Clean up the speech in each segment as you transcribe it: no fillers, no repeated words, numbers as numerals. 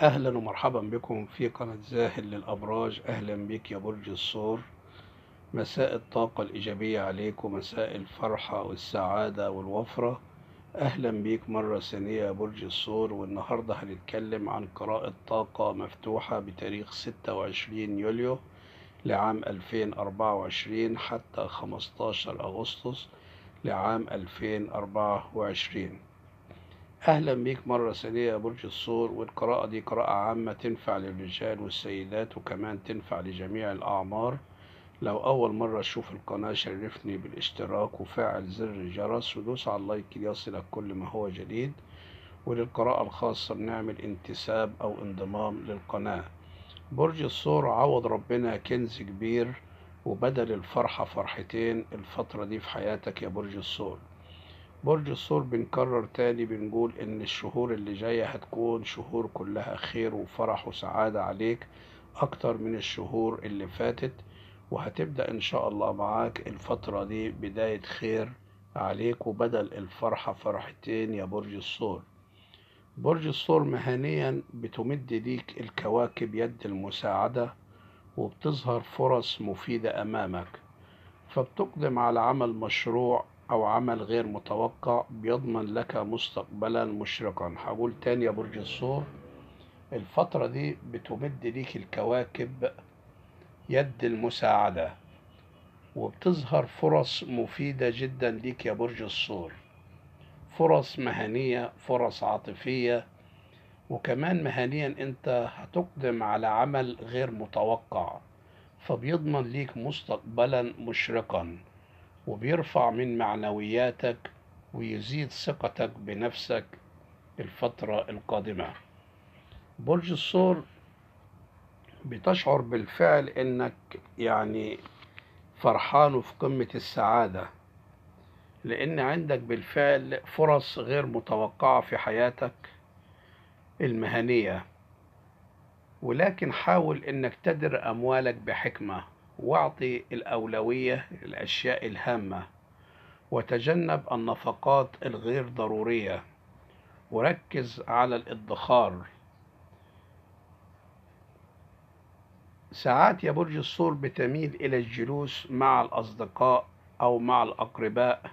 أهلا ومرحبا بكم في قناة زاهد للأبراج. أهلا بك يا برج الثور. مساء الطاقة الإيجابية عليك ومساء الفرحة والسعادة والوفرة. أهلا بك مرة ثانية يا برج الثور. والنهاردة هنتكلم عن قراءة طاقة مفتوحة بتاريخ 26 يوليو لعام 2024 حتى 15 أغسطس لعام 2024. أهلا بيك مرة ثانية يا برج الثور. والقراءة دي قراءة عامة تنفع للرجال والسيدات وكمان تنفع لجميع الأعمار. لو أول مرة تشوف القناة شرفني بالاشتراك وفعل زر الجرس ودوس على اللايك ليصلك كل ما هو جديد. وللقراءة الخاصة بنعمل انتساب أو انضمام للقناة. برج الثور، عوض ربنا كنز كبير وبدل الفرحة فرحتين الفترة دي في حياتك يا برج الثور. برج الثور، بنكرر تاني بنقول إن الشهور اللي جاية هتكون شهور كلها خير وفرح وسعادة عليك أكتر من الشهور اللي فاتت. وهتبدأ إن شاء الله معاك الفترة دي بداية خير عليك وبدل الفرحة فرحتين يا برج الثور. برج الثور، مهنيا بتمد ليك الكواكب يد المساعدة وبتظهر فرص مفيدة أمامك، فبتقدم على عمل مشروع أو عمل غير متوقع بيضمن لك مستقبلا مشرقا. هقول تاني يا برج الثور، الفترة دي بتمد ليك الكواكب يد المساعدة وبتظهر فرص مفيدة جدا ليك يا برج الثور. فرص مهنية، فرص عاطفية، وكمان مهنيا انت هتقدم على عمل غير متوقع، فبيضمن ليك مستقبلا مشرقا وبيرفع من معنوياتك ويزيد ثقتك بنفسك الفترة القادمة. برج الثور، بتشعر بالفعل انك فرحان وفي قمة السعادة، لان عندك بالفعل فرص غير متوقعة في حياتك المهنية. ولكن حاول انك تدر اموالك بحكمة واعطي الاولوية للاشياء الهامة وتجنب النفقات الغير ضرورية وركز على الادخار. ساعات يا برج الثور بتميل إلى الجلوس مع الأصدقاء أو مع الأقرباء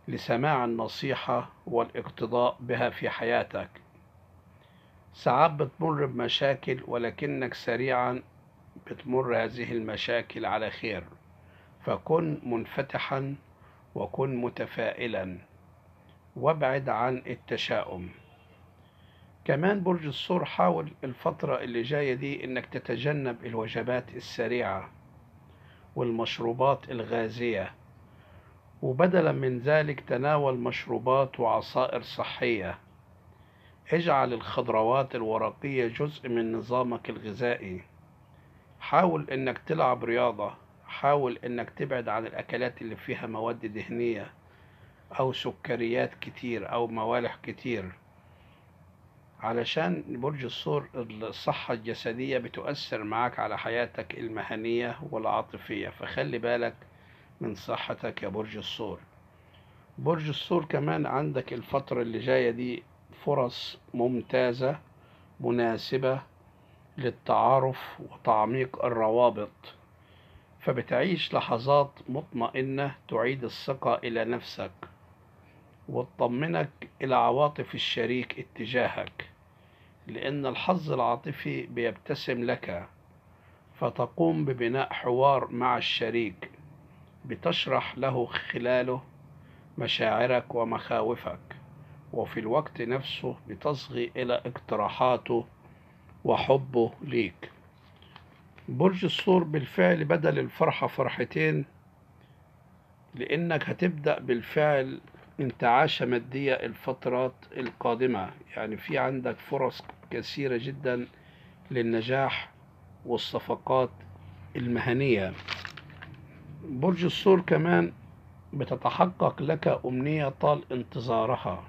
لسماع النصيحة والاقتضاء بها في حياتك. ساعات بتمر بمشاكل ولكنك سريعا بتمر هذه المشاكل على خير، فكن منفتحا وكن متفائلا وابعد عن التشاؤم. كمان برج الثور، حاول الفترة اللي جاية دي انك تتجنب الوجبات السريعة والمشروبات الغازية، وبدلا من ذلك تناول مشروبات وعصائر صحية. اجعل الخضروات الورقية جزء من نظامك الغذائي. حاول انك تلعب رياضة. حاول انك تبعد عن الاكلات اللي فيها مواد دهنية او سكريات كتير او موالح كتير، علشان برج الثور الصحة الجسدية بتؤثر معاك على حياتك المهنية والعاطفية، فخلي بالك من صحتك يا برج الثور. برج الثور، كمان عندك الفترة اللي جاية دي فرص ممتازة مناسبة للتعارف وتعميق الروابط، فبتعيش لحظات مطمئنة تعيد الثقة إلى نفسك وتطمنك إلى عواطف الشريك اتجاهك، لأن الحظ العاطفي بيبتسم لك، فتقوم ببناء حوار مع الشريك بتشرح له خلاله مشاعرك ومخاوفك، وفي الوقت نفسه بتصغي إلى اقتراحاته وحبه ليك. برج الثور، بالفعل بدل الفرحة فرحتين، لأنك هتبدأ بالفعل انتعاشة مادية الفترات القادمة. في عندك فرص كثيرة جدا للنجاح والصفقات المهنية. برج الثور، كمان بتتحقق لك أمنية طال انتظارها،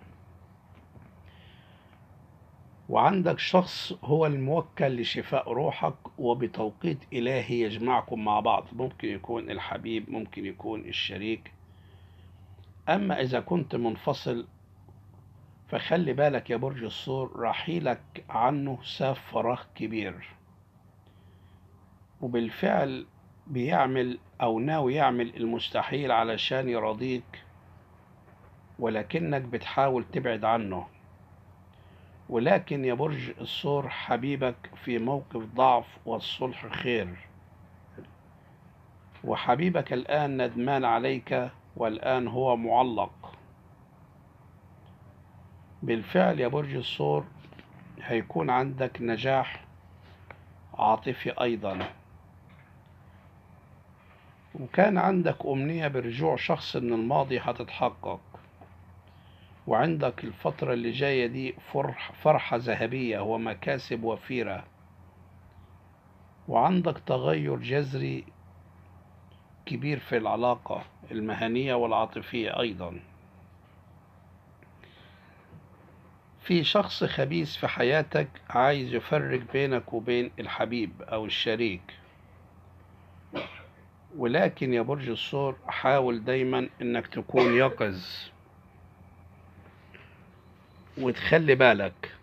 وعندك شخص هو الموكل لشفاء روحك وبتوقيت إلهي يجمعكم مع بعض. ممكن يكون الحبيب، ممكن يكون الشريك. أما إذا كنت منفصل فخلي بالك يا برج الثور، رحيلك عنه ساب فراغ كبير، وبالفعل بيعمل أو ناوي يعمل المستحيل علشان يرضيك، ولكنك بتحاول تبعد عنه. ولكن يا برج الثور، حبيبك في موقف ضعف والصلح خير، وحبيبك الآن ندمان عليك، والآن هو معلق. بالفعل يا برج الثور هيكون عندك نجاح عاطفي أيضا، وكان عندك أمنية برجوع شخص من الماضي هتتحقق، وعندك الفترة اللي جاية دي فرحة ذهبية ومكاسب وفيرة، وعندك تغير جذري كبير في العلاقة المهنية والعاطفية أيضا. في شخص خبيث في حياتك عايز يفرق بينك وبين الحبيب أو الشريك، ولكن يا برج الثور حاول دايما إنك تكون يقظ وتخلي بالك.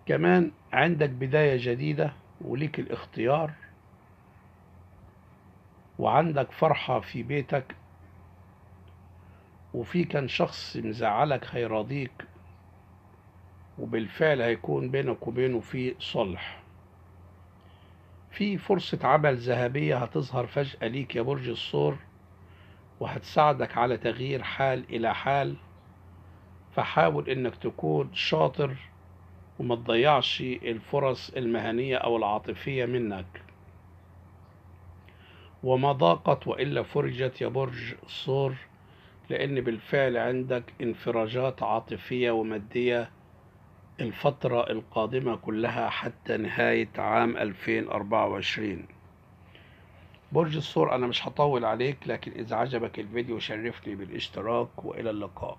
كمان عندك بداية جديدة وليك الاختيار، وعندك فرحة في بيتك، وفي كان شخص مزعلك هيراضيك، وبالفعل هيكون بينك وبينه في صلح. في فرصة عمل ذهبية هتظهر فجأة ليك يا برج الثور، وهتساعدك على تغيير حال إلى حال. فحاول إنك تكون شاطر وما تضيعش الفرص المهنية أو العاطفية منك. وما ضاقت وإلا فرجت يا برج الثور، لأن بالفعل عندك انفراجات عاطفية ومادية الفترة القادمة كلها حتى نهاية عام 2024. برج الثور، أنا مش هطول عليك، لكن إذا عجبك الفيديو شرفني بالاشتراك، وإلى اللقاء.